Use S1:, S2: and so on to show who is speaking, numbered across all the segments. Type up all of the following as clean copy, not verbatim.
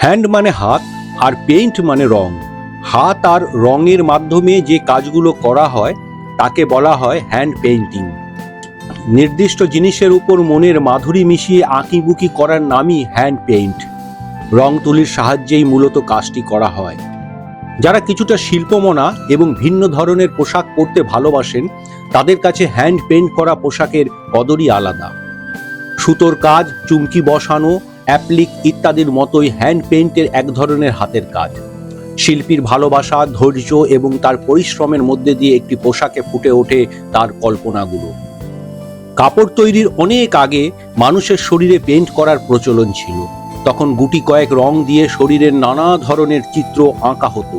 S1: Hand মানে হাত আর paint মানে রং। হাত আর রঙের মাধ্যমে যে কাজগুলো করা হয় তাকে বলা হয় হ্যান্ড পেইন্টিং। নির্দিষ্ট জিনিসের উপর মনের মাধুরী মিশিয়ে আঁকিবুকি করার নামই হ্যান্ড পেইন্ট। রং তুলির সাহায্যেই মূলত কাজটি করা হয়। যারা কিছুটা শিল্পমনা এবং ভিন্ন ধরনের পোশাক পরতে ভালোবাসেন তাদের কাছে হ্যান্ড পেইন্ট করা পোশাকের কদরই আলাদা। সুতোর কাজ, চুমকি বসানো, অ্যাপ্লিক ইত্যাদির মতোই হ্যান্ড পেইন্টের এক ধরনের হাতের কাজ। শিল্পীর ভালোবাসা, ধৈর্য এবং তার পরিশ্রমের মধ্যে দিয়ে একটি পোশাকে ফুটে ওঠে তার কল্পনাগুলো। কাপড় তৈরির অনেক আগে মানুষের শরীরে পেইন্ট করার প্রচলন ছিল। তখন গুটি কয়েক রং দিয়ে শরীরের নানা ধরনের চিত্র আঁকা হতো।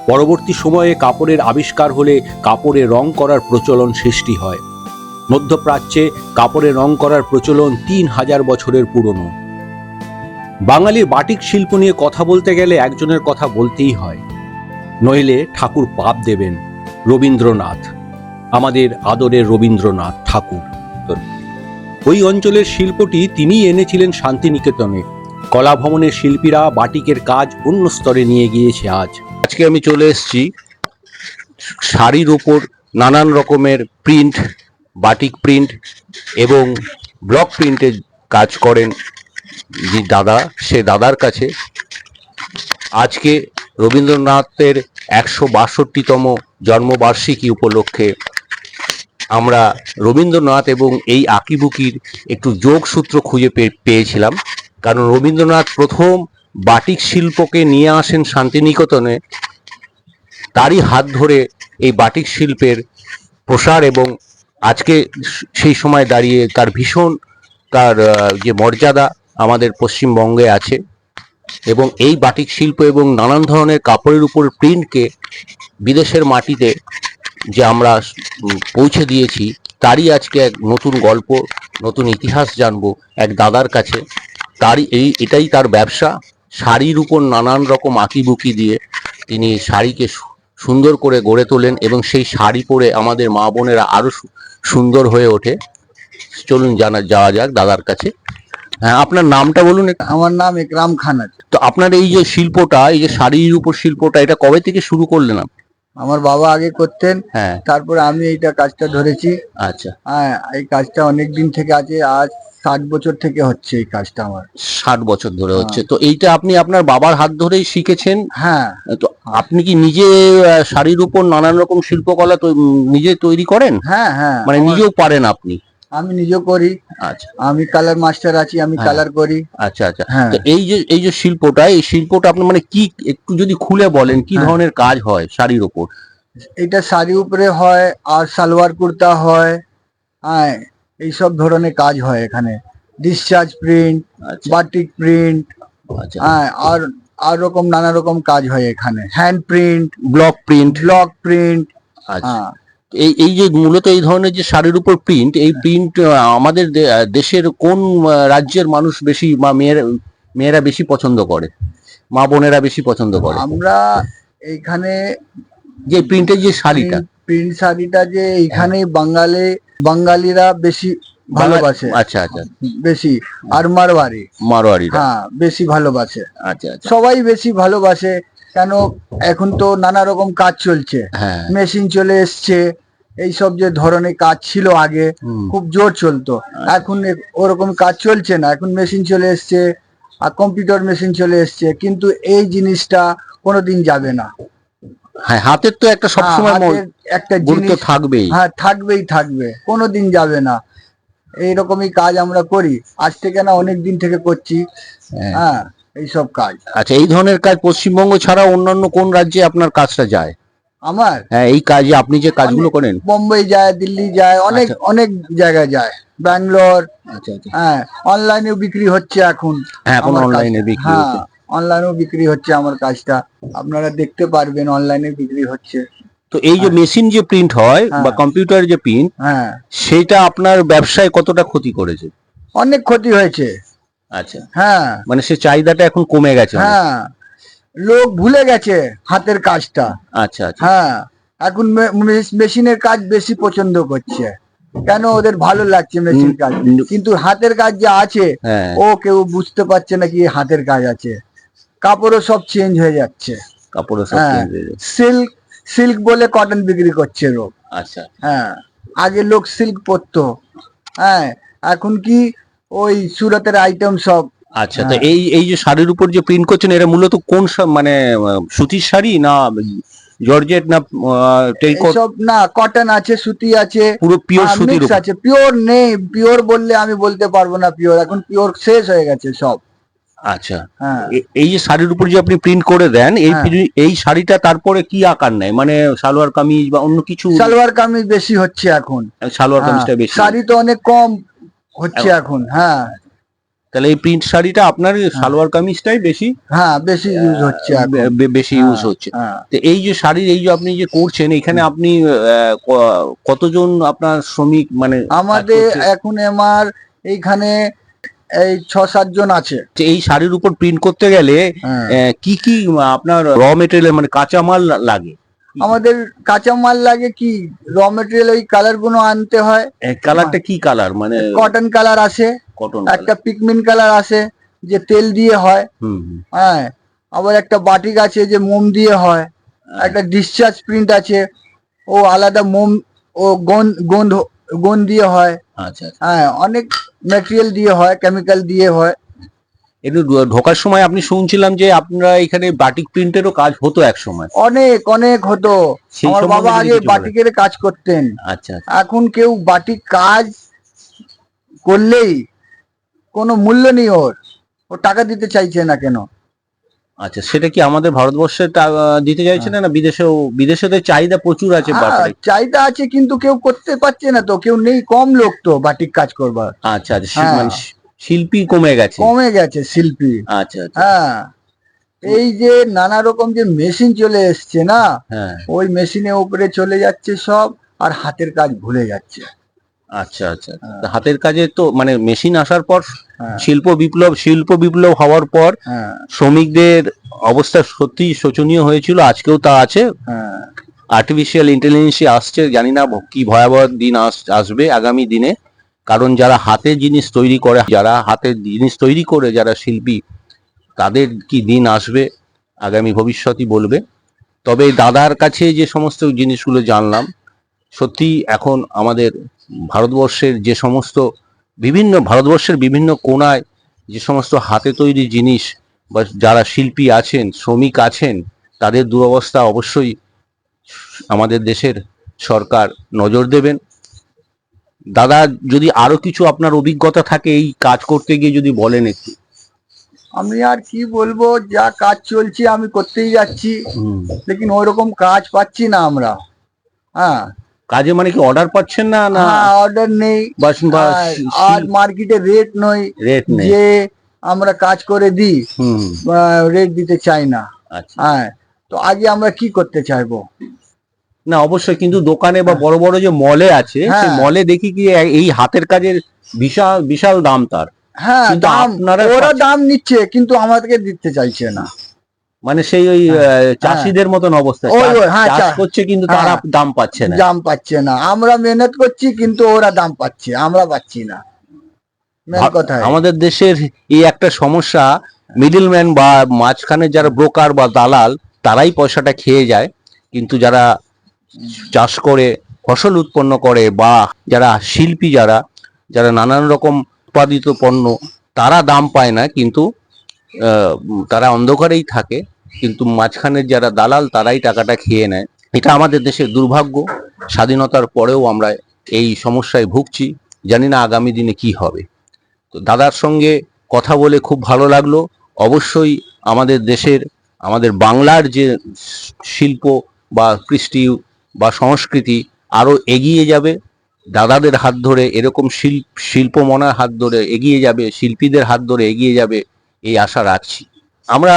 S1: পরবর্তী সময়ে কাপড়ের আবিষ্কার হলে কাপড়ে রং করার প্রচলন সৃষ্টি হয়। মধ্যপ্রাচ্যে কাপড়ে রং করার প্রচলন 3000 বছরের পুরনো। বাঙালির বাটিক শিল্প নিয়ে কথা বলতে গেলে একজনের কথা বলতেই হয়, নইলে ঠাকুর পাপ দেবেন। রবীন্দ্রনাথ, আমাদের আদরের রবীন্দ্রনাথ ঠাকুর। ওই অঞ্চলের শিল্পটি তিনিই এনেছিলেন শান্তিনিকেতনে। কলা ভবনের শিল্পীরা বাটিকের কাজ অন্য স্তরে নিয়ে গিয়েছে আজ। আজকে আমি চলে এসেছি শাড়ির উপর নানান রকমের প্রিন্ট, বাটিক প্রিন্ট এবং ব্লক প্রিন্টের কাজ করেন যে দাদা, সে দাদার কাছে। আজকে রবীন্দ্রনাথের 162তম জন্মবার্ষিকী উপলক্ষে আমরা রবীন্দ্রনাথ এবং এই আঁকিবুকির একটু যোগসূত্র খুঁজে পেয়েছিলাম। কারণ রবীন্দ্রনাথ প্রথম বাটিক শিল্পকে নিয়ে আসেন শান্তিনিকেতনে, তারই হাত ধরে এই বাটিক শিল্পের প্রসার এবং আজকে সেই সময় দাঁড়িয়ে তার ভীষণ তার যে মর্যাদা আমাদের পশ্চিমবঙ্গে আছে। এবং এই বাটিক শিল্প এবং নানান ধরনের কাপড়ের উপর প্রিন্টকে বিদেশের মাটিতে যে আমরা পৌঁছে দিয়েছি, তারই আজকে এক নতুন গল্প, নতুন ইতিহাস জানবো এক দাদার কাছে। এটাই তার ব্যবসা। শাড়ির উপর নানান রকম আঁকিবুকি দিয়ে তিনি শাড়িকে সুন্দর করে গড়ে তোলেন এবং সেই শাড়ি পরে আমাদের মা বোনেরা আরো সুন্দর হয়ে ওঠে। চলুন যাওয়া যাক দাদার কাছে। হ্যাঁ, আপনার নামটা বলুন।
S2: আমার নাম একরাম খান।
S1: তো আপনার এই যে শিল্পটা, এই যে শাড়ির উপর শিল্পটা, এটা কবে থেকে শুরু করলেন আপনি?
S2: আমার বাবা আগে করতেন,
S1: হ্যাঁ,
S2: তারপরে আমি এইটা কাজটা ধরেছি।
S1: আচ্ছা।
S2: হ্যাঁ, এই কাজটা অনেক দিন থেকে আছে, আজ 60 বছর থেকে হচ্ছে এই কাজটা আমার।
S1: 60 বছর ধরে হচ্ছে। তো এইটা আপনি আপনার বাবার হাত ধরেই শিখেছেন?
S2: হ্যাঁ।
S1: তো আপনি কি নিজে শাড়ির উপর নানান রকম শিল্পকলা নিজে তৈরি করেন?
S2: হ্যাঁ হ্যাঁ,
S1: মানে নিজেও পারেন আপনি?
S2: আমি নিজেও করি।
S1: আচ্ছা,
S2: আমি কালার মাস্টার আছি, আমি কালার করি।
S1: আচ্ছা আচ্ছা।
S2: হ্যাঁ।
S1: তো এই যে শিল্পটা আপনি মানে কি, একটু যদি খুলে বলেন কি ধরনের কাজ হয় শাড়ির উপর?
S2: এটা শাড়ি উপরে হয় আর সালোয়ার কুর্তা হয়। হ্যাঁ, এইসব ধরনের কাজ হয় এখানে। ডিসচার্জ প্রিন্ট, বাটিক প্রিন্ট, হ্যাঁ, আর রকম নানা রকম কাজ হয় এখানে। Hand print,
S1: block print.
S2: আচ্ছা।
S1: এই যে মূলত এই ধরনের যে শাড়ির উপর প্রিন্ট, এই প্রিন্ট আমাদের দেশের কোন রাজ্যের মানুষ বেশি, বা মেয়েরা বেশি পছন্দ করে, মা বোনেরা বেশি পছন্দ করে?
S2: আমরা এইখানে
S1: যে প্রিন্টের যে শাড়িটা,
S2: প্রিন্ট শাড়িটা যে এইখানে বাঙালিরা বেশি ভালোবাসে।
S1: আচ্ছা আচ্ছা।
S2: বেশি। আর মারোয়ারিরা, হ্যাঁ, বেশি ভালোবাসে।
S1: আচ্ছা আচ্ছা।
S2: সবাই বেশি ভালোবাসে। কেন, এখন তো নানা রকম কাজ চলছে, মেশিন চলে এসছে। এইসব যে ধরনের কাজ ছিল আগে খুব জোর চলতো, এখন ওরকম কাজ চলছে না। এখন মেশিন চলে এসছে আর কম্পিউটার মেশিন চলে এসছে, কিন্তু এই জিনিসটা কোনোদিন যাবে না।
S1: হ্যাঁ, হাতের তো একটা সবসময়
S2: একটা
S1: গুরুত্ব থাকবেই।
S2: হ্যাঁ, থাকবে, কোনোদিন যাবে না। এইরকমই কাজ আমরা করি, আজ থেকে না, অনেক দিন থেকে করছি। হ্যাঁ, এইসব কাজ।
S1: আচ্ছা, এই ধরনের কাজ পশ্চিমবঙ্গ ছাড়া অন্যান্য কোন রাজ্যে আপনার কাজটা যায়?
S2: আমার,
S1: হ্যাঁ, এই কাজে আপনি যে কাজগুলো করেন?
S2: বোম্বাই যায়, দিল্লি যায়, অনেক জায়গায় যায়, ব্যাঙ্গালোর।
S1: আচ্ছা আচ্ছা।
S2: হ্যাঁ, অনলাইনেও বিক্রি হচ্ছে এখন।
S1: হ্যাঁ, এখন অনলাইনে বিক্রি হচ্ছে।
S2: অনলাইনেও বিক্রি হচ্ছে আমার কাজটা, আপনারা দেখতে পারবেন, অনলাইনে বিক্রি হচ্ছে।
S1: তো এই যে মেশিন যে প্রিন্ট হয় বা কম্পিউটার যে প্রিন্ট,
S2: হ্যাঁ,
S1: সেটা আপনার ব্যবসায় কতটা ক্ষতি করেছে?
S2: অনেক ক্ষতি হয়েছে।
S1: আচ্ছা।
S2: হ্যাঁ,
S1: মানে সে চাহিদাটা এখন কমে গেছে?
S2: হ্যাঁ, লোক ভুলে গেছে হাতের কাজটা।
S1: আচ্ছা আচ্ছা।
S2: হ্যাঁ, এখন মেশিনের কাজ বেশি পছন্দ করছে। কেন, ওদের ভালো লাগছে মেশিন কাজ, কিন্তু হাতের কাজ যে আছে ও কেউ বুঝতে পারছে না কি হাতের কাজ আছে। কাপড়ও সব চেঞ্জ হয়ে যাচ্ছে।
S1: কাপড়ে সব
S2: হ্যাঁ,
S1: চেঞ্জ হয়ে যাচ্ছে।
S2: সিল্ক সিল্ক বলে কটন বিক্রি করছে লোক।
S1: আচ্ছা
S2: হ্যাঁ, আগে লোক সিল্ক পরতো, হ্যাঁ, এখন কি ওই সুরতের আইটেম সব।
S1: আচ্ছা, তো
S2: হ্যাঁ।
S1: এই এই যে শাড়ির উপর যে প্রিন্ট করছেন, এরা মূলত কোন মানে সুতির শাড়ি না জর্জেট না টেরিকট?
S2: সব না, কটন আছে, সুতি আছে,
S1: পুরো পিওর সুতির
S2: মিক্স
S1: উপর?
S2: আছে। পিওর নেই, পিওর বললে আমি বলতে পারবো না পিওর, এখন পিওর শেষ হয়ে গেছে সব।
S1: আচ্ছা,
S2: হ্যাঁ,
S1: এই যে শাড়ির উপর যে আপনি প্রিন্ট করে দেন, এই
S2: হ্যাঁ।
S1: এই শাড়িটা তারপরে কি আকার নেয়, মানে সালোয়ার কামিজ বা অন্য কিছু?
S2: সালোয়ার কামিজ বেশি হচ্ছে এখন।
S1: সালোয়ার
S2: হ্যাঁ,
S1: কামিজটা বেশি।
S2: শাড়ি তো অনেক কম হচ্ছে এখন। হ্যাঁ,
S1: তাহলে এই প্রিন্ট শাড়িটা আপনার সালোয়ার কামিজটাই বেশি,
S2: হ্যাঁ, বেশি ইউজ হচ্ছে এখন।
S1: বেশি ইউজ হচ্ছে।
S2: হ্যাঁ।
S1: তো এই যে শাড়ির এই যে আপনি যে করছেন, এখানে আপনি কতজন আপনার শ্রমিক মানে
S2: আমাদের এখন আমার এইখানে এই 6-7 জন আছে।
S1: যে এই শাড়ির উপর প্রিন্ট করতে গেলে কি কি আপনার র মেটেরিয়াল মানে কাঁচামাল লাগে?
S2: আমাদের কাঁচামাল লাগে কি, র মেটেরিয়াল, ওই কালার গুলো আনতে হয়।
S1: কালারটা কি কালার, মানে
S2: কটন কালার আছে,
S1: কটন,
S2: একটা পিকমিন কালার আছে যে তেল দিয়ে হয়। হ্যাঁ, আবার একটা বাটিক আছে যে মোম দিয়ে হয়। একটা ডিসচার্জ প্রিন্ট আছে, ও আলাদা মোম ও গন দিয়ে হয়।
S1: আচ্ছা,
S2: হ্যাঁ, অনেক ম্যাটেরিয়াল দিয়ে হয়, কেমিক্যাল দিয়ে হয়।
S1: একটু ঢোকার সময় আপনি শুনছিলাম যে আপনারা এখানে বাটিক প্রিন্টেরও কাজ হতো এক সময়।
S2: অনেক অনেক হতো,
S1: সেই
S2: আমার
S1: সম্বন্ধে
S2: বাবা
S1: যদি
S2: আগে
S1: কিছু বলেন।
S2: বাটিকের কাজ করতেন।
S1: আচ্ছা,
S2: এখন কেউ বাটিক কাজ করলেই কোনো মূল্য নেই ওর, ও টাকা দিতে চাইছে না কেন।
S1: আচ্ছা, সেটা কি আমাদের ভারতবর্ষে দিতে চাইছে না, না বিদেশেও? বিদেশেতে চাহিদা প্রচুর আছে বাটিক।
S2: চাহিদা আছে কিন্তু কেউ করতে পারছে না, তো কেউ নেই, কম লোক তো বাটিক কাজ করবার।
S1: আচ্ছা আচ্ছা, মানে শিল্পী কমে গেছে,
S2: কমে গেছে শিল্পী।
S1: আচ্ছা আচ্ছা।
S2: হ্যাঁ, এই যে নানা রকম যে মেশিন চলে এসছে না, ওই মেশিনের উপরে চলে যাচ্ছে সব, আর হাতের কাজ ভুলে যাচ্ছে।
S1: আচ্ছা আচ্ছা, হাতের কাজে তো মানে মেশিন আসার পর শিল্প বিপ্লব হওয়ার পর শ্রমিকদের অবস্থা সত্যি শোচনীয় হয়েছিল, আজকেও তা আছে। আর্টিফিশিয়াল ইন্টেলিজেন্স আসছে, জানি না কি ভয়াবহ দিন আসবে আগামী দিনে। কারণ যারা হাতের জিনিস তৈরি করে, যারা শিল্পী, তাদের কি দিন আসবে আগামী ভবিষ্যৎই বলবে। তবে দাদার কাছে যে সমস্ত জিনিসগুলো জানলাম, সত্যি এখন আমাদের ভারতবর্ষের বিভিন্ন কোণায় যে সমস্ত হাতে তৈরি জিনিস বা যারা শিল্পী আছেন, শ্রমিক আছেন, তাদের দুরবস্থা অবশ্যই আমাদের দেশের সরকার নজর দেবেন। দাদা, যদি আরো কিছু আপনার অভিজ্ঞতা থাকে এই কাজ করতে গিয়ে যদি বলেন একটু।
S2: আমি আর কি বলবো, যা কাজ চলছে আমি করতেই যাচ্ছি, লেকিন ওইরকম কাজ পাচ্ছি না আমরা। হ্যাঁ,
S1: কাজে মানে কি অর্ডার পাচ্ছেন না? না,
S2: অর্ডার নেই, আর মার্কেটে রেট নেই যে আমরা কাজ করে দিই, রেট দিতে চাই না। হ্যাঁ, তো আগে আমরা কি করতে চাইবো?
S1: না অবশ্যই, কিন্তু দোকানে বা বড় বড় যে মলে আছে, সেই মলে দেখি কি এই হাতের কাজের বিশাল বিশাল দাম তার।
S2: হ্যাঁ, ওরা দাম নিচ্ছে কিন্তু আমাদেরকে দিতে চাইছে না।
S1: মানে সেই ওই চাষিদের মতন অবস্থা, চাষ করছে কিন্তু তারা দাম পাচ্ছে না।
S2: আমরা মেহনত করছি কিন্তু ওরা দাম পাচ্ছে, আমরা পাচ্ছি না।
S1: আমাদের দেশের এই একটা সমস্যা, মিডলম্যান বা মাঝখানে যারা ব্রোকার বা দালাল, তারাই পয়সাটা খেয়ে যায়। কিন্তু যারা চাষ করে ফসল উৎপন্ন করে বা যারা শিল্পী, যারা নানান রকম উৎপাদিত পণ্য, তারা দাম পায় না, কিন্তু তারা অন্ধকারেই থাকে। কিন্তু মাঝখানের যারা দালাল, তারাই টাকাটা খেয়ে নেয়। এটা আমাদের দেশের দুর্ভাগ্য। স্বাধীনতার পরেও আমরা এই সমস্যায় ভুগছি, জানি না আগামী দিনে কি হবে। তো দাদার সঙ্গে কথা বলে খুব ভালো লাগলো। অবশ্যই আমাদের দেশের, আমাদের বাংলার যে শিল্প বা কৃষ্টি বা সংস্কৃতি আরো এগিয়ে যাবে দাদাদের হাত ধরে, এরকম শিল্পমনার হাত ধরে এগিয়ে যাবে, শিল্পীদের হাত ধরে এগিয়ে যাবে, এই আশা রাখছি। আমরা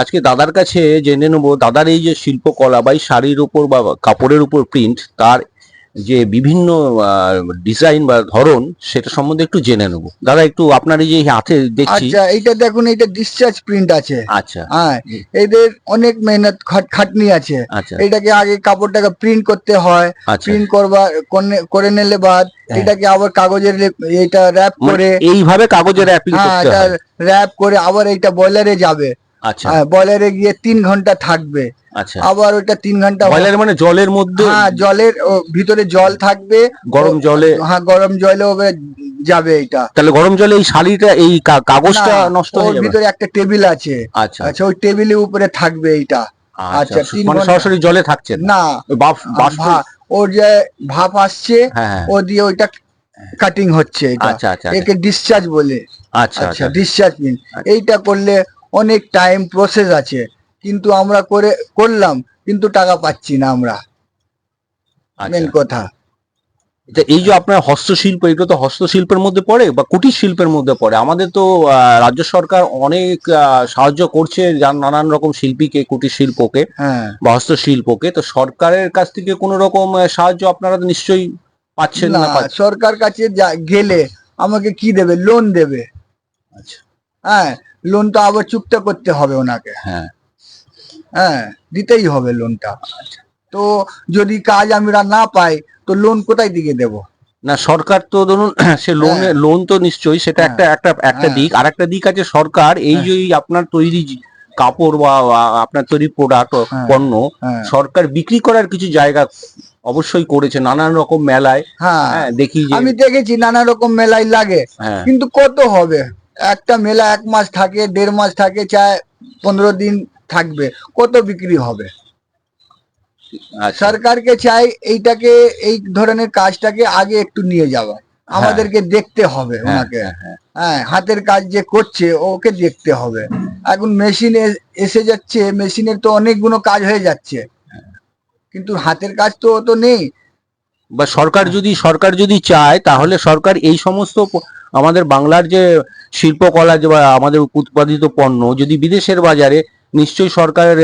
S1: আজকে দাদার কাছে জেনে নেব, দাদার এই যে শিল্পকলা বা এই শাড়ির উপর বা কাপড়ের উপর প্রিন্ট, তার যে বিভিন্ন ডিজাইন বা ধরন, সেটা সম্বন্ধে একটু জেনে নেব। দাদা, একটু আপনার এই যে হাতে দেখছি।
S2: আচ্ছা, এইটা দেখুন, এটা ডিসচার্জ প্রিন্ট আছে।
S1: আচ্ছা,
S2: হ্যাঁ, এদের অনেক মেহনত খাটনি আছে। এটাকে আগে কাপড়টাকে প্রিন্ট করতে হয়, প্রিন্ট করে নিলে বাদ এটাকে আবার কাগজের এটা র‍্যাপ করে,
S1: এইভাবে কাগজের র‍্যাপিং করতে হয়,
S2: র‍্যাপ করে আবার এইটা বয়লারে যাবে,
S1: আচ্ছা,
S2: বয়লারে গিয়ে 3 ঘন্টা থাকবে।
S1: আচ্ছা,
S2: আবার ওইটা 3 ঘন্টা
S1: বয়লার মানে জলের মধ্যে,
S2: হ্যাঁ জলের ভিতরে জল থাকবে,
S1: গরম জলে,
S2: হ্যাঁ গরম জলে যাবে এটা।
S1: তাহলে গরম জলে এই শাড়িটা, এই কাগজটা নষ্ট হয়ে যাবে?
S2: ওর ভিতরে একটা টেবিল আছে,
S1: আচ্ছা
S2: আচ্ছা ওই টেবিলের উপরে থাকবে এইটা।
S1: আচ্ছা,
S2: 3
S1: মানে
S2: ঘন্টা
S1: সরাসরি জলে থাকছে
S2: না, ওর যে ভাপ আসছে ও দিয়ে ওইটা কাটিং হচ্ছে, এটা একে ডিসচার্জ বলে। আচ্ছা ডিসচার্জ পিন, এইটা করলে অনেক টাইম প্রসেস আছে, কিন্তু আমরা করলাম কিন্তু টাকা পাচ্ছি না আমরা, মেন কথা।
S1: এই যে আপনার হস্তশিল্প, এগুলো তো হস্তশিল্পের মধ্যে পড়ে বা কুটির শিল্পের মধ্যে পড়ে। আমাদের তো রাজ্য সরকার অনেক সাহায্য করছে নানান রকম শিল্পীকে, কুটির শিল্পকে বা হস্তশিল্পকে। তো সরকারের কাছ থেকে কোনো রকম সাহায্য আপনারা তো নিশ্চয়ই পাচ্ছেন না?
S2: সরকার কাছে গেলে আমাকে কি দেবে? লোন দেবে।
S1: আচ্ছা,
S2: হ্যাঁ লোনটা আবার চুক্তা করতে হবে ওনাকে, হ্যাঁ দিতেই হবে লোনটা। তো যদি কাজ আমরা না পাই তো লোন কোথায় দিকে দেব?
S1: না, সরকার তো ধরুন সে লোন তো নিশ্চয়ই, সেটা একটা দিক। আর একটা দিক আছে, সরকার এই যে আপনার তৈরি কাপড় বা আপনার তৈরি প্রোডাক্ট, পণ্য, সরকার বিক্রি করার কিছু জায়গা অবশ্যই করেছে নানান রকম মেলায়।
S2: হ্যাঁ
S1: দেখি,
S2: আমি দেখেছি নানা রকম মেলায় লাগে, কিন্তু কত হবে? একটা মেলা 1 মাস থাকে, 1.5 মাস থাকে, চায় 15 দিন থাকবে, কত বিক্রি হবে? সরকারকে চাই এইটাকে, এই ধরনের কাজটাকে আগে একটু নিয়ে যাওয়া, আমাদেরকে দেখতে হবে ওনাকে। হ্যাঁ হাতের কাজ যে করছে ওকে দেখতে হবে। এখন মেশিন এসে যাচ্ছে, মেশিনের তো অনেকগুলো কাজ হয়ে যাচ্ছে, কিন্তু হাতের কাজ তো নেই।
S1: বা সরকার যদি চায়, তাহলে সরকার এই সমস্ত আমাদের বাংলার যে শিল্পকলা বা আমাদের উৎপাদিত পণ্য যদি বিদেশের বাজারে, নিশ্চয়ই সরকারের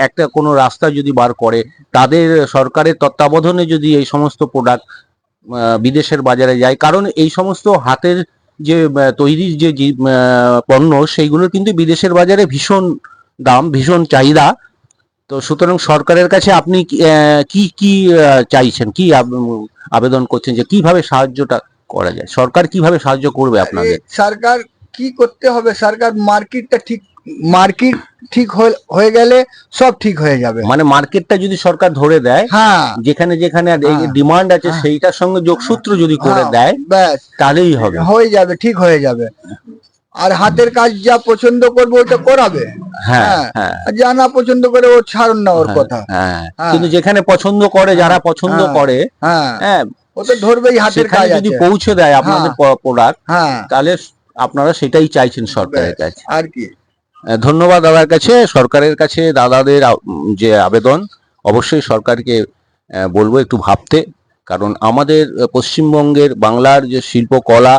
S1: একটা কোনো রাস্তা যদি বার করে, তাদের সরকারের তত্ত্বাবধানে যদি এই সমস্ত প্রোডাক্ট বিদেশের বাজারে যায়, কারণ এই সমস্ত হাতের যে তৈরি যে পণ্য, সেইগুলোর কিন্তু বিদেশের বাজারে ভীষণ দাম, ভীষণ চাহিদা। তো সুতরাং সরকারের কাছে আপনি কি কি চাইছেন, কি আবেদন করছেন যে কিভাবে সাহায্যটা করা যায়? সরকার কিভাবে সাহায্য করবে আপনাদের?
S2: সরকার কি করতে হবে? সরকার মার্কেট ঠিক হয়ে গেলে সব ঠিক হয়ে যাবে।
S1: মানে মার্কেটটা যদি সরকার ধরে দেয়, যেখানে যেখানে ডিমান্ড আছে সেইটার সঙ্গে যোগসূত্র যদি করে দেয়,
S2: ব্যাস
S1: তাহলেই হবে,
S2: হয়ে যাবে, ঠিক হয়ে যাবে। আর হাতের কাজ যা পছন্দ করবে ওটা করাবে, যা না পছন্দ করে ও ছাড়ুন না, ওর কথা।
S1: কিন্তু যেখানে পছন্দ করে, যারা পছন্দ করে,
S2: ও তো ধরবেই হাতের কাজ
S1: যদি পৌঁছে দেয় আপনাদের প্রোডাক্ট, তাহলে আপনারা সেটাই চাইছেন সরকারের কাছে,
S2: আর কি।
S1: ধন্যবাদ দাদার কাছে। সরকারের কাছে দাদাদের যে আবেদন, অবশ্যই সরকারকে বলবো একটু ভাবতে, কারণ আমাদের পশ্চিমবঙ্গের বাংলার যে শিল্পকলা,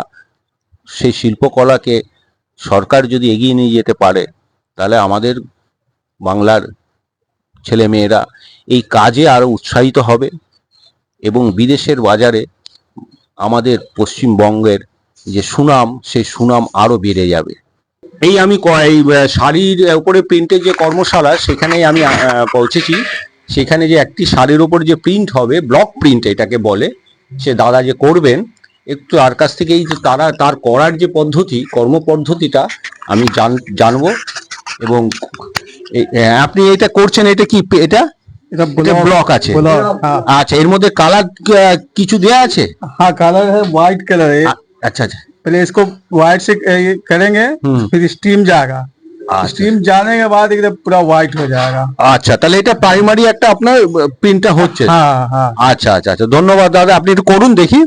S1: সেই শিল্পকলাকে সরকার যদি এগিয়ে নিয়ে যেতে পারে, তাহলে আমাদের বাংলার ছেলে মেয়েরা এই কাজে আরো উৎসাহিত হবে এবং বিদেশের বাজারে আমাদের পশ্চিমবঙ্গের যে সুনাম, সেই সুনাম আরো বেড়ে যাবে। এই আমি এই শাড়ির উপরে প্রিন্টের যে কর্মশালা, সেখানে আমি পৌঁছেছি। সেখানে যে একটি শাড়ির উপর যে প্রিন্ট হবে, ব্লক প্রিন্ট এটাকে বলে, সে দাদা যে করবেন, একটু তার কাছ থেকে এই যে তার করার যে পদ্ধতি, কর্মপদ্ধতিটা আমি জানবো। এবং আপনি এটা করছেন, এটা কি? এটা ব্লক আছে, আচ্ছা। এর মধ্যে কালার কিছু দেয়া আছে?
S2: हाँ कलर है, व्हाइट कलर है।
S1: अच्छा अच्छा,
S2: पहले इसको व्हाइट से करेंगे, फिर स्टीम जाएगा, स्टीम जाने के बाद एकदम पूरा व्हाइट हो जाएगा।
S1: আচ্ছা, তাহলে এটা প্রাইমারি একটা আপনার প্রিন্টটা হচ্ছে। আচ্ছা আচ্ছা আচ্ছা, ধন্যবাদ দাদা, আপনি একটু করুন দেখি।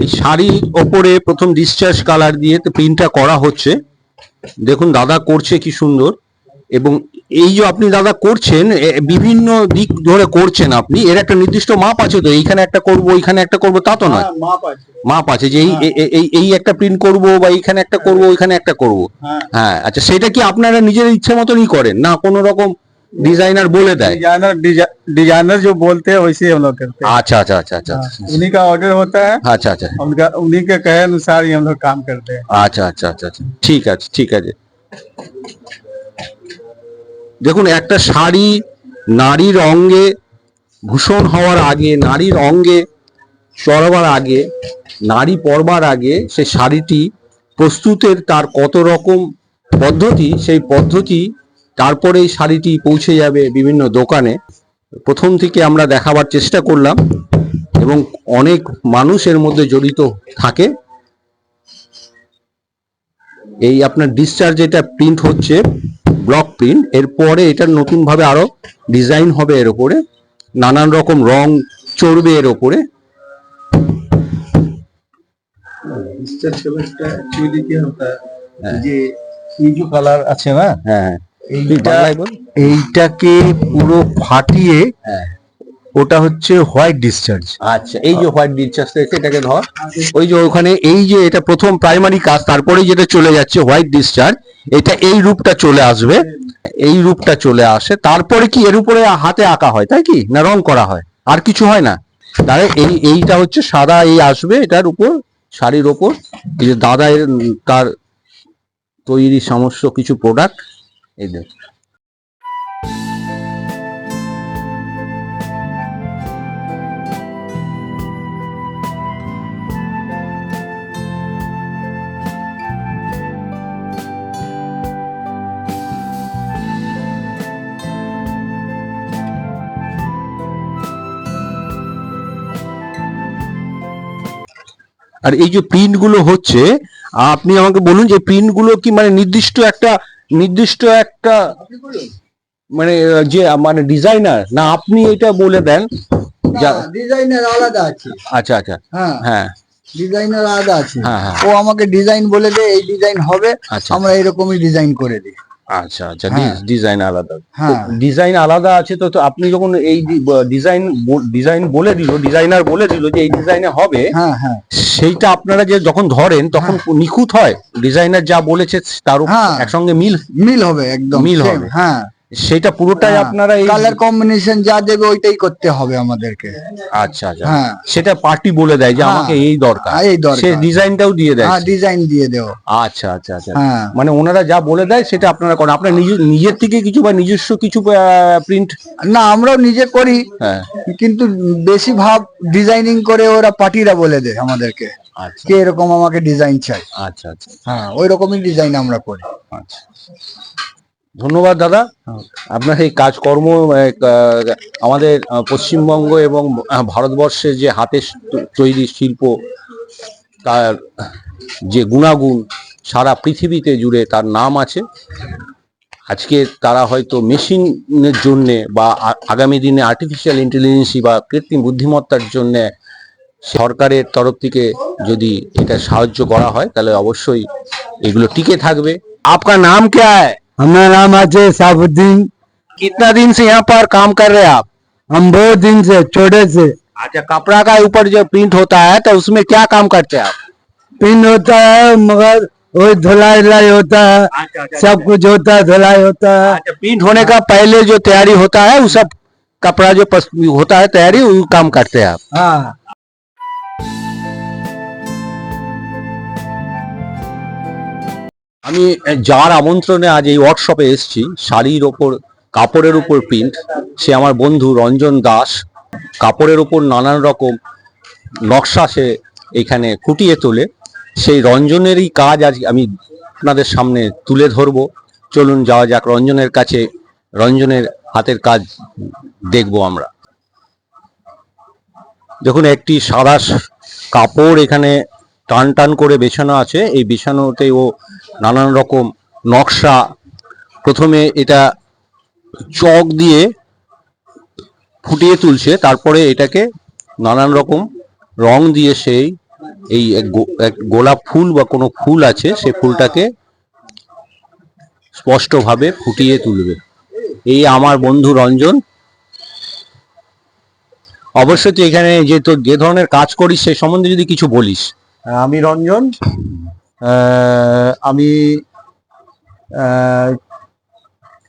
S1: এই শাড়ির ওপরে প্রথম ডিসচার্জ কালার দিয়ে প্রিন্টটা করা হচ্ছে। দেখুন দাদা করছে কি সুন্দর। এবং এই যে আপনি দাদা করছেন, বিভিন্ন দিক ধরে করছেন আপনি, এর একটা নির্দিষ্ট মাপ আছে তো? এইখানে একটা করব, ওইখানে একটা করব, তা তো নয়? মাপ আছে যে এই একটা প্রিন্ট করব, বা এইখানে একটা করব, ওইখানে একটা করব। হ্যাঁ, আচ্ছা, সেটা কি আপনারা নিজের ইচ্ছে মতনই করেন, না কোনো রকম डिजाइनर बोले दें?
S2: डिजाइनर जो बोलते हैं वैसे हम लोग करते हैं।
S1: अच्छा अच्छा अच्छा अच्छा,
S2: उन्हीं का ऑर्डर होता है।
S1: अच्छा अच्छा,
S2: उन्हीं के कहे अनुसार ही हम लोग काम करते हैं।
S1: अच्छा अच्छा अच्छा अच्छा, ठीक है ठीक है। দেখুন, একটা শাড়ি নারীর অঙ্গে ভূষণ হওয়ার আগে, নারীর অঙ্গে চড়াবার আগে, নাড়ি পরবার আগে সে শাড়িটি প্রস্তুতের তার কত রকম পদ্ধতি, সেই পদ্ধতি তারপরে এই শাড়িটি পৌঁছে যাবে বিভিন্ন দোকানে। প্রথম থেকে আমরা দেখাবার চেষ্টা করলাম এবং অনেক মানুষ এর মধ্যে জড়িত থাকে। এই আপনার ডিসচার্জ এটা প্রিন্ট হচ্ছে ব্লক প্রিন্ট, এরপরে এটা নতুন ভাবে আরো ডিজাইন হবে, এর উপরে নানান রকম রং চড়বে এর উপরে।
S3: যে এই যে কালার আছে না,
S1: হ্যাঁ,
S3: এইটাকে পুরো ফাটিয়ে
S1: হ্যাঁ,
S3: ওটা হচ্ছে হোয়াইট ডিসচার্জ।
S1: আচ্ছা, এই যে হোয়াইট ডিসচার্জ থেকে এটাকে ধর, ওই যে ওখানে এই যে এটা প্রথম প্রাইমারি কাজ, তারপরে যেটা চলে যাচ্ছে হোয়াইট ডিসচার্জ, এটা এই রূপটা চলে আসবে, এই রূপটা চলে আসে। তারপরে কি এর উপরে হাতে আঁকা হয় তাই কি, না রং করা হয়, আর কিছু হয় না? তাহলে এইটা হচ্ছে সাদা, এই আসবে এটার উপর, শাড়ির ওপর। এই যে দাদা এর তার তৈরি সমস্ত কিছু প্রোডাক্ট এই দেখ। আর এই যে প্রিন্ট গুলো হচ্ছে, আপনি আমাকে বলুন যে প্রিন্ট গুলো কি মানে নির্দিষ্ট একটা মানে যে মানে ডিজাইনার, না আপনি এটা বলে দেন?
S2: ডিজাইনার আলাদা আছে।
S1: আচ্ছা আচ্ছা,
S2: হ্যাঁ
S1: হ্যাঁ,
S2: ডিজাইনার আলাদা আছে।
S1: হ্যাঁ, হ্যাঁ।
S2: ও আমাকে ডিজাইন বলে দেয়, এই ডিজাইন হবে,
S1: আচ্ছা,
S2: আমরা এরকমই ডিজাইন করে দিই।
S1: আচ্ছা আচ্ছা,
S2: হ্যাঁ।
S1: ডিজাইন আলাদা।
S2: হ্যাঁ।
S1: ডিজাইন আলাদা আছে, তো আপনি যখন এই ডিজাইন বলে দিল, ডিজাইনার বলে দিল যে এই ডিজাইনে হবে,
S2: হ্যাঁ হ্যাঁ,
S1: সেইটা আপনারা যে যখন ধরেন তখন নিখুঁত হয়? ডিজাইনার যা বলেছে তার
S2: হ্যাঁ।
S1: একসঙ্গে
S2: মিল হবে, একদম
S1: মিল
S2: same,
S1: হবে।
S2: হ্যাঁ।
S1: সেটা পুরোটাই আপনারা এই
S2: কালার কম্বিনেশন যা দেবে ওইটাই করতে হবে আমাদেরকে।
S1: আচ্ছা আচ্ছা,
S2: হ্যাঁ।
S1: সেটা পার্টি বলে দেয় যে
S2: হ্যাঁ।
S1: আমাকে এই দরকার,
S2: এই দরকার।
S1: সে ডিজাইনটাও দিয়ে দেয়?
S2: হ্যাঁ, ডিজাইন দিয়ে দেও।
S1: আচ্ছা আচ্ছা আচ্ছা,
S2: হ্যাঁ।
S1: মানে ওনারা যা বলে দেয় সেটা আপনারা করেন? আপনার নিজের থেকে কিছু বা নিজস্ব কিছু প্রিন্ট?
S2: না, আমরাও নিজে করি,
S1: হ্যাঁ।
S2: কিন্তু বেশি ভাব ডিজাইনিং করে ওরা পার্টিরা বলে দেয় আমাদেরকে
S1: আচ্ছা
S2: যে এরকম আমাকে ডিজাইন চাই।
S1: আচ্ছা আচ্ছা,
S2: হ্যাঁ, ওই রকমই ডিজাইন আমরা করি।
S1: আচ্ছা, ধন্যবাদ দাদা। আপনার এই কাজকর্ম আমাদের পশ্চিমবঙ্গ এবং ভারতবর্ষে যে হাতের তৈরি শিল্প, তার যে গুণাগুণ সারা পৃথিবীতে জুড়ে তার নাম আছে। আজকে তারা হয়তো মেশিনের জন্যে বা আগামী দিনে আর্টিফিশিয়াল ইন্টেলিজেন্সি বা কৃত্রিম বুদ্ধিমত্তার জন্যে সরকারের তরফ থেকে যদি এটা সাহায্য করা হয় তাহলে অবশ্যই এগুলো টিকে থাকবে। आपका नाम क्या है?
S4: हमारा नाम अजय साबुद्दीन।
S1: कितना दिन से यहाँ पर काम कर रहे हैं आप?
S4: हम बहुत दिन से, छोटे से।
S1: अच्छा, कपड़ा का ऊपर जो प्रिंट होता है तो उसमें क्या काम करते हैं आप?
S4: पिन होता है, मगर वही धुलाई उलाई होता है, सब कुछ होता है, धुलाई होता है।
S1: अच्छा, प्रिंट होने का पहले जो तैयारी होता है वो सब कपड़ा जो होता है तैयारी, वो काम करते हैं आप?
S4: हाँ।
S1: আমি যার আমন্ত্রণে আজ এই ওয়ার্কশপে এসেছি, শাড়ির ওপর কাপড়ের উপর প্রিন্ট, সে আমার বন্ধু রঞ্জন দাস। কাপড়ের ওপর নানান রকম নকশা সে এখানে ফুটিয়ে তোলে। সেই রঞ্জনেরই কাজ আজ আমি আপনাদের সামনে তুলে ধরবো। চলুন যাওয়া যাক রঞ্জনের কাছে, রঞ্জনের হাতের কাজ দেখবো আমরা। দেখুন, একটি সাদা কাপড় এখানে টান টান করে বেছানো আছে। এই বিছানোতে ও নানান রকম নকশা, প্রথমে এটা চক দিয়ে ফুটিয়ে তুলছে, তারপরে এটাকে নানান রকম রং দিয়ে সেই এই এক গোলাপ ফুল বা কোনো ফুল আছে, সেই ফুলটাকে স্পষ্টভাবে ফুটিয়ে তুলবে। এই আমার বন্ধু রঞ্জন। অবশ্যই তুই এখানে যে ধরনের কাজ করিস সেই সম্বন্ধে যদি কিছু বলিস।
S3: আমি রঞ্জন, আমি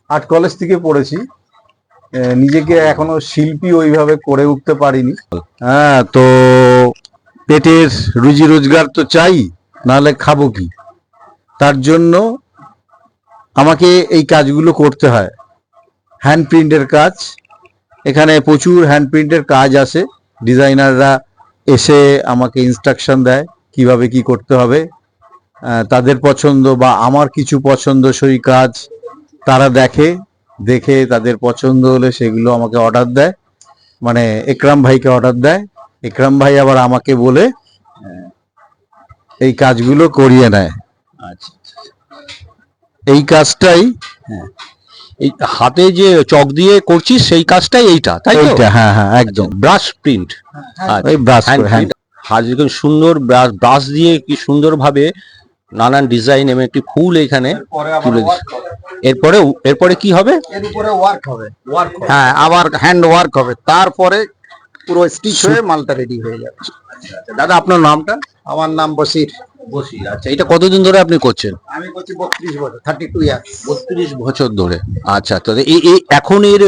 S3: আর্ট কলেজ থেকে পড়েছি, নিজেকে এখনো শিল্পী ওইভাবে করে উঠতে পারিনি। হ্যাঁ, তো পেটের রুজি রোজগার তো চাই, নাহলে খাবো কি? তার জন্য আমাকে এই কাজগুলো করতে হয়। হ্যান্ড প্রিন্টের কাজ, এখানে প্রচুর হ্যান্ড প্রিন্টের কাজ আসে, ডিজাইনাররা এসে আমাকে ইনস্ট্রাকশন দেয় কিভাবে কি করতে হবে। তাদের পছন্দ বা আমার কিছু পছন্দসই কাজ তারা দেখে তাদের পছন্দ হলে সেগুলো আমাকে অর্ডার দেয়, মানে একরাম ভাইকে অর্ডার দেয়। একরাম ভাই আবার আমাকে বলে এই কাজগুলো করিয়ে নেয়।
S1: আচ্ছা,
S3: এই কাজটাই
S1: এই হাতে যে চক দিয়ে করছিস সেই কাজটাই এইটা, তাই তো?
S3: এইটা, হ্যাঁ হ্যাঁ একদম
S1: ব্রাশ প্রিন্ট,
S3: ওই ব্রাশ করে, হ্যাঁ।
S1: হাত যখন সুন্দর ব্রাশ দিয়ে কি সুন্দরভাবে নানান ডিজাইন এবং একটি ফুল এখানে তুলে দিচ্ছে। এরপরে কি হবে?
S2: এর উপরে ওয়ার্ক হবে,
S3: হ্যাঁ, আবার হ্যান্ড ওয়ার্ক হবে, তারপরে পুরো স্টিচ হয়ে মালটা রেডি হয়ে যাবে।
S1: দাদা আপনার নামটা?
S2: আমার নাম বসির।
S1: বসির। আচ্ছা, এটা কতদিন ধরে আপনি করছেন?
S2: আমি করছি 32 বছর, 32 ইয়ার্স।
S1: 32 বছর ধরে। আচ্ছা, তো এখন এর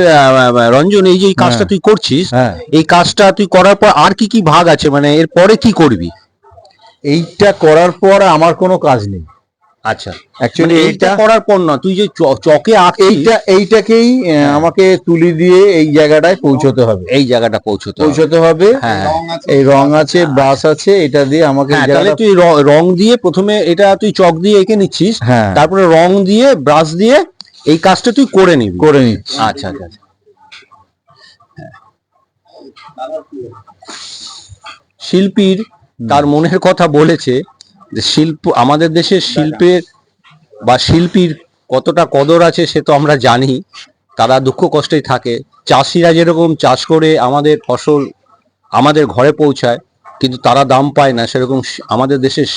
S1: রঞ্জন, এই যে এই কাজটা তুই করছিস,
S3: হ্যাঁ।
S1: এই কাজটা তুই করার পর আর কি কি ভাগ আছে, মানে এর পরে কি করবি?
S3: এইটা করার পর আমার কোনো কাজ নেই।
S1: আচ্ছা,
S3: অ্যাকচুয়ালি
S1: এইটা করার পর না, তুই যে চকে আঁকছিস,
S3: এইটাকেই আমাকে তুলি দিয়ে এই জায়গাটায় পৌঁছতে হবে,
S1: এই জায়গাটা পৌঁছতে
S3: হবে।
S1: হ্যাঁ,
S3: এই রং আছে, ব্রাশ আছে, এটা দিয়ে আমাকে এই
S1: তাহলে
S3: জায়গাটা,
S1: তুই রং দিয়ে প্রথমে এটা তুই চক দিয়ে এঁকে নিচ্ছিস,
S3: হ্যাঁ,
S1: তারপরে রং দিয়ে ব্রাশ দিয়ে এই কাজটা তুই করে নিচ্ছিস। আচ্ছা আচ্ছা। শিল্পীর তার মনের কথা বলেছে যে আমাদের দেশের শিল্পের বা শিল্পীর কতটা কদর আছে সে তো আমরা জানি। তারা দুঃখ কষ্টেই থাকে। চাষিরা যেরকম চাষ করে আমাদের ফসল আমাদের ঘরে পৌঁছায়, কিন্তু তারা দাম পায় না, সেরকম আমাদের দেশের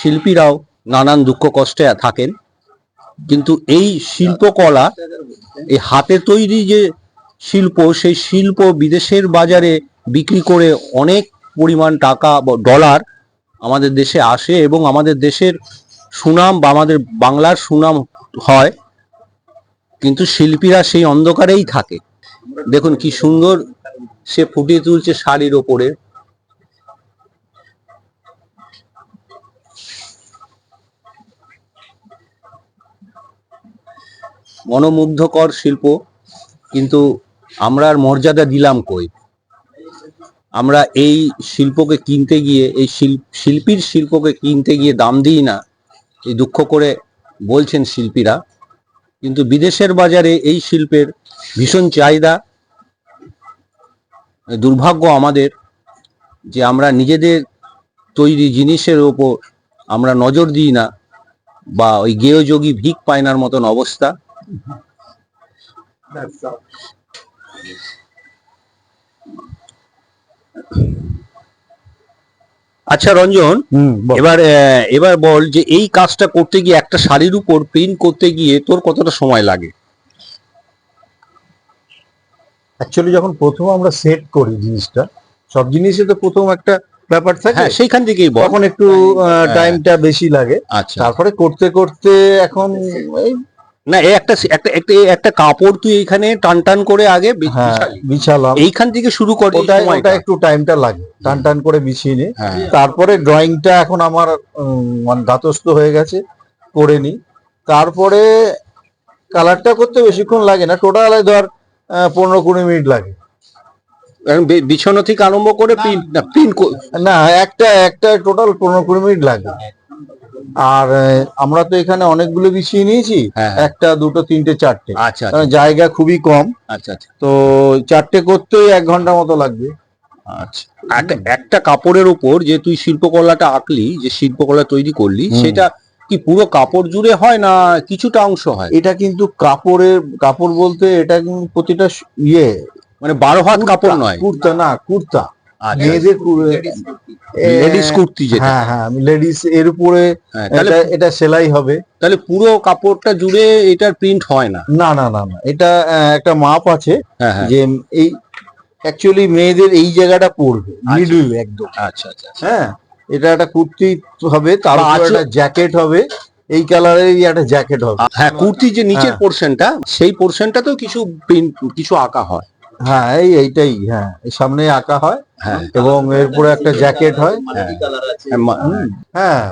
S1: শিল্পীরাও নানান দুঃখ কষ্টে থাকেন। কিন্তু এই শিল্পকলা, এই হাতে তৈরি যে শিল্প, সেই শিল্প বিদেশের বাজারে বিক্রি করে অনেক পরিমাণ টাকা বা ডলার আমাদের দেশে আসে এবং আমাদের দেশের সুনাম বা আমাদের বাংলার সুনাম হয়। কিন্তু শিল্পীরা সেই অন্ধকারেই থাকে। দেখুন কি সুন্দর সে ফুটিয়ে তুলছে শাড়ির ওপরে। মনোমুগ্ধকর শিল্প, কিন্তু আমরা আর মর্যাদা দিলাম কই? আমরা এই শিল্পকে কিনতে গিয়ে, এই শিল্পীর শিল্পকে কিনতে গিয়ে দাম দিই না, এই দুঃখ করে বলছেন শিল্পীরা। কিন্তু বিদেশের বাজারে এই শিল্পের ভীষণ চাহিদা। দুর্ভাগ্য আমাদের যে আমরা নিজেদের তৈরি জিনিসের ওপর আমরা নজর দিই না, বা ওই গেয় যোগী ভিক পায়নার মতন অবস্থা। আচ্ছা রঞ্জন, এবার বল যে এই কাজটা করতে গিয়ে, একটা শাড়ির উপর প্রিন্ট করতে গিয়ে তোর কতটা সময় লাগে?
S3: অ্যাকচুয়ালি যখন প্রথম আমরা সেট করি জিনিসটা, সব জিনিসে তো প্রথম একটা ব্যাপার থাকে,
S1: হ্যাঁ, সেইখান থেকেই বল।
S3: তখন একটু টাইমটা বেশি লাগে।
S1: আচ্ছা,
S3: তারপরে করতে করতে এখন এই
S1: না, একটা কাপড় তুই এইখানে টান টান করে আগে
S3: বিছালাম,
S1: এইখান থেকে শুরু করে,
S3: ওটা একটু টাইমটা লাগে, টান টান করে বিছিয়ে নি।
S1: হ্যাঁ।
S3: তারপরে ড্রয়িংটা এখন আমার মানে ধাতস্থ হয়ে গেছে, করে নি। তারপরে কালারটা করতে বেশিক্ষণ লাগে না, টোটাল ধর 15-20 মিনিট লাগে।
S1: বিছানো থেকে আরম্ভ করে
S3: না, একটা টোটাল 15-20 মিনিট লাগে। আর আমরা তো এখানে অনেকগুলো বিছিয়ে নিয়েছি,
S1: হ্যাঁ।
S3: একটা, দুটো, তিনটে, চারটে।
S1: আচ্ছা,
S3: জায়গা খুবই কম।
S1: আচ্ছা আচ্ছা।
S3: তো চারটে করতেই 1 ঘন্টা মতো লাগবে।
S1: আচ্ছা, একটা কাপড়ের উপর যে তুই শিল্পকলাটা আঁকলি, যে শিল্পকলা তৈরি করলি, সেটা কি পুরো কাপড় জুড়ে হয় না কিছুটা অংশ হয়?
S3: এটা কিন্তু কাপড় বলতে এটা কিন্তু প্রতিটা
S1: মানে 12 হাত কাপড় নয়?
S3: কুর্তা।
S1: আচ্ছা।
S3: মেয়েদের
S1: লেডিস কুর্তি যেটা।
S3: হ্যাঁ, লেডিস এর উপরে এটা সেলাই হবে।
S1: তাহলে পুরো কাপড়টা জুড়ে এটার প্রিন্ট হয় না?
S3: না, এটা একটা মাপ আছে, যে এই অ্যাকচুয়ালি মেয়েদের এই জায়গাটা পড়বে, মিডল একদম।
S1: আচ্ছা আচ্ছা।
S3: হ্যাঁ, এটা একটা কুর্তি হবে, তারপর একটা জ্যাকেট হবে, এই কালারেরই একটা জ্যাকেট হবে।
S1: হ্যাঁ, কুর্তি যে নিচের পোরশনটা, সেই পোরশনটাতেও কিছু আঁকা হয়।
S3: হ্যাঁ, এইটাই, হ্যাঁ, সামনে আঁকা হয়,
S1: হ্যাঁ,
S3: এবং এরপরে একটা জ্যাকেট হয়। হ্যাঁ,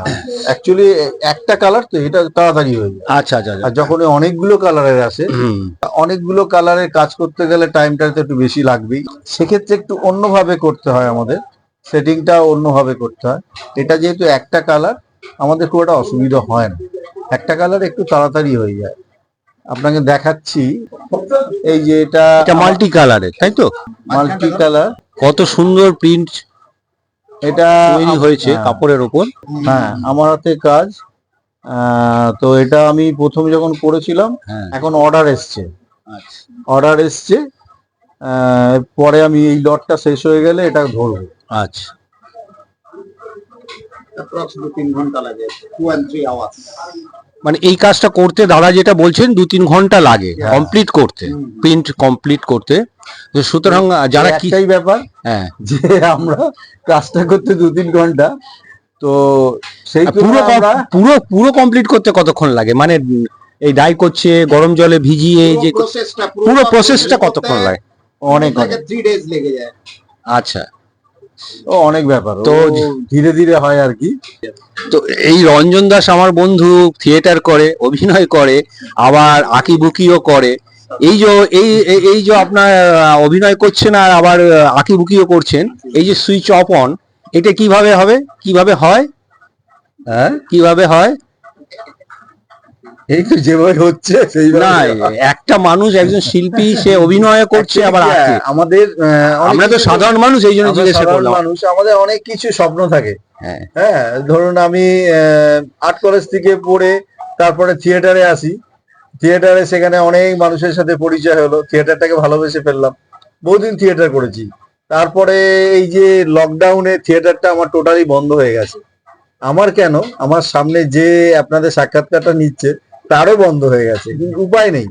S3: অ্যাকচুয়ালি একটা কালার তো, এটা তাড়াতাড়ি হয়ে যায়।
S1: আচ্ছা আচ্ছা।
S3: আর যখন অনেকগুলো কালারের আসে, অনেকগুলো কালারের কাজ করতে গেলে টাইমটা তো একটু বেশি লাগবেই। সেক্ষেত্রে একটু অন্যভাবে করতে হয় আমাদের। সেটিংটা অন্যভাবে করতে হয়। এটা যেহেতু একটা কালার, আমাদের খুব একটা অসুবিধা হয় না, একটা কালার একটু তাড়াতাড়ি হয়ে যায়। আপনাকে দেখাচ্ছি, এই যে এটা
S1: মাল্টি কালারের, তাই তো?
S3: মাল্টি কালার,
S1: কত সুন্দর প্রিন্ট
S3: এটা
S1: তৈরি হয়েছে কাপড়ের উপর।
S3: হ্যাঁ, আমার হাতে কাজ। তো এটা আমি প্রথম যখন করেছিলাম, এখন অর্ডার এসছে, অর্ডার এসছে। পরে আমি এই লটটা শেষ হয়ে গেলে এটা ধরবো।
S1: আচ্ছা,
S3: $2-3 ঘন্টা লাগে, 2 and 3 hours।
S1: মানে এই কাজটা করতে দাদা যেটা বলছেন 2-3 ঘন্টা লাগে কমপ্লিট করতে, প্রিন্ট কমপ্লিট করতে। তো সুতরাং যারা কি
S3: একটাই ব্যাপার, যে আমরা কাজটা করতে 2-3 ঘন্টা, তো সেই
S1: পুরো কমপ্লিট করতে কতক্ষণ লাগে? মানে এই ডাই করছে, গরম জলে ভিজিয়ে যে পুরো প্রসেসটা কতক্ষণ লাগে?
S3: অনেক 3 days লেগে যায়।
S1: আচ্ছা,
S3: অনেক ব্যাপার,
S1: তো
S3: তো ধীরে ধীরে হয় আর কি।
S1: তো এই রঞ্জন দাস আমার বন্ধু, থিয়েটার করে, অভিনয় করে, আবার আঁকিবুকিও করে। এই যে এই যে আপনার অভিনয় করছেন আর আবার আঁকিবুকিও করছেন, এই যে সুইচ অফ অন, এটা কিভাবে হবে, কিভাবে হয়? কিভাবে হয়?
S3: এই তো যেভাবে হচ্ছে
S1: না, একটা মানুষ, একজন শিল্পী, সে অভিনয় করছে আবার আঁকে।
S3: আমাদের
S1: আমরা তো সাধারণ মানুষ, এই জন্য জিজ্ঞেস করলাম।
S3: মানুষ, আমাদের অনেক কিছু স্বপ্ন থাকে। হ্যাঁ, ধরুন আমি আর্ট কলেজ থেকে পড়ে তারপরে থিয়েটারে আসি, থিয়েটারে সেখানে অনেক মানুষের সাথে পরিচয় হলো, থিয়েটারটাকে ভালোবেসে ফেললাম, বহুদিন থিয়েটার করেছি। তারপরে এই যে লকডাউনে থিয়েটারটা আমার টোটালি বন্ধ হয়ে গেছে। আমার কেন, আমার সামনে যে আপনাদের সাক্ষাৎকারটা নিচ্ছে তারও বন্ধ হয়ে গেছে, কিন্তু উপায় নেই।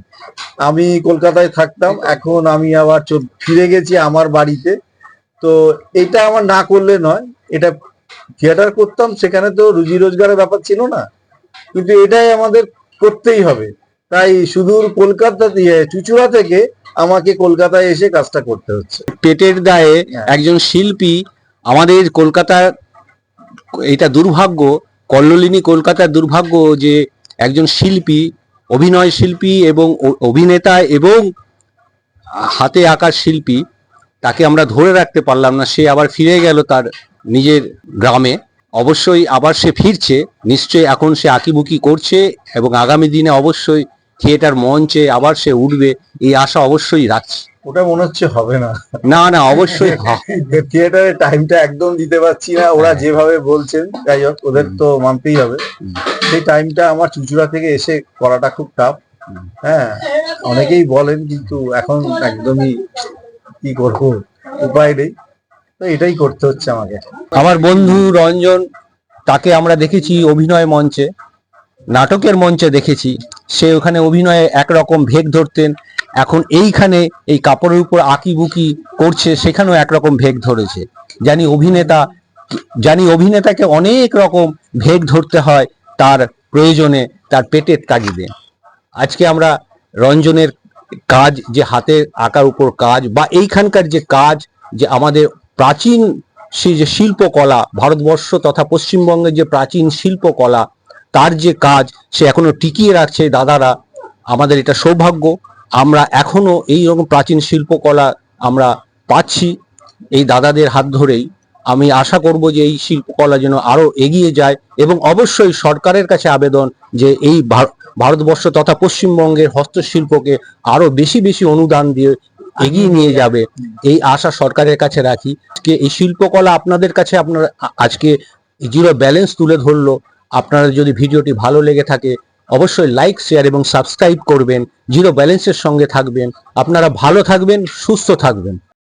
S3: আমি কলকাতায় থাকতাম, এখন আমি আবার ফিরে গেছি আমার বাড়িতে। তো এটা আমার না করলে নয়, এটা থিয়েটার করতাম, সেখানে তো রুজি রোজগারের ব্যাপার ছিল না, কিন্তু এটাই আমাদের করতেই হবে। তাই সুদূর কলকাতা দিয়ে, চুচুড়া থেকে আমাকে কলকাতায় এসে কাজটা করতে হচ্ছে।
S1: পেটের দায়ে একজন শিল্পী, আমাদের কলকাতার এটা দুর্ভাগ্য, কল্লোলিনী কলকাতার দুর্ভাগ্য যে একজন শিল্পী, অভিনয় শিল্পী এবং অভিনেতা এবং হাতে আঁকার শিল্পী, তাকে আমরা ধরে রাখতে পারলাম না। সে আবার ফিরে গেল তার নিজের গ্রামে। অবশ্যই আবার সে ফিরছে, নিশ্চয়ই এখন সে আঁকিবুকি করছে এবং আগামী দিনে অবশ্যই থিয়েটার মঞ্চে আবার সে উঠবে, এই আশা অবশ্যই রাখছি।
S3: ওটা মনে হচ্ছে হবে না।
S1: না না, অবশ্যই
S3: থিয়েটারের টাইমটা একদম দিতে পারছি না, ওরা যেভাবে বলছেন, যাই হোক ওদের তো মানতেই হবে। সেই টাইমটা আমার চুচুড়া থেকে এসে করাটা খুব টাফ। হ্যাঁ, অনেকেই বলেন, কিন্তু এখন একদমই কি করবো, উপায় নেই, তো এটাই করতে হচ্ছে আমাকে।
S1: আমার বন্ধু রঞ্জন, তাকে আমরা দেখেছি অভিনয় মঞ্চে, নাটকের মঞ্চে দেখেছি। সে ওখানে অভিনয়ে একরকম ভেগ ধরতেন, এখন এইখানে এই কাপড়ের উপর আঁকিবুকি করছে, সেখানেও একরকম ভেগ ধরেছে। জানি অভিনেতাকে অনেক রকম ভেগ ধরতে হয় তার প্রয়োজনে, তার পেটের তাগিদে। আজকে আমরা রঞ্জনের কাজ, যে হাতে আঁকার উপর কাজ, বা এইখানকার যে কাজ, যে আমাদের প্রাচীন সেই যে শিল্পকলা, ভারতবর্ষ তথা পশ্চিমবঙ্গের যে প্রাচীন শিল্পকলা, তার যে কাজ সে এখনো টিকিয়ে রাখছে দাদারা, আমাদের এটা সৌভাগ্য। আমরা এখনো এই রকম প্রাচীন শিল্পকলা আমরা পাচ্ছি এই দাদাদের হাত ধরেই। আমি আশা করব যে এই শিল্পকলা যেন আরো এগিয়ে যায়, এবং অবশ্যই সরকারের কাছে আবেদন যে এই ভারতবর্ষ তথা পশ্চিমবঙ্গের হস্তশিল্পকে আরো বেশি বেশি অনুদান দিয়ে এগিয়ে নিয়ে যাবে, এই আশা সরকারের কাছে রাখি। এই শিল্পকলা আপনাদের কাছে আপনারা আজকে জিরো ব্যালেন্স তুলে ধরলো। আপনারা যদি ভিডিওটি ভালো লেগে থাকে অবশ্যই লাইক, শেয়ার এবং সাবস্ক্রাইব করবেন, জিরো ব্যালেন্সের সঙ্গে থাকবেন। আপনারা ভালো থাকবেন, সুস্থ থাকবেন।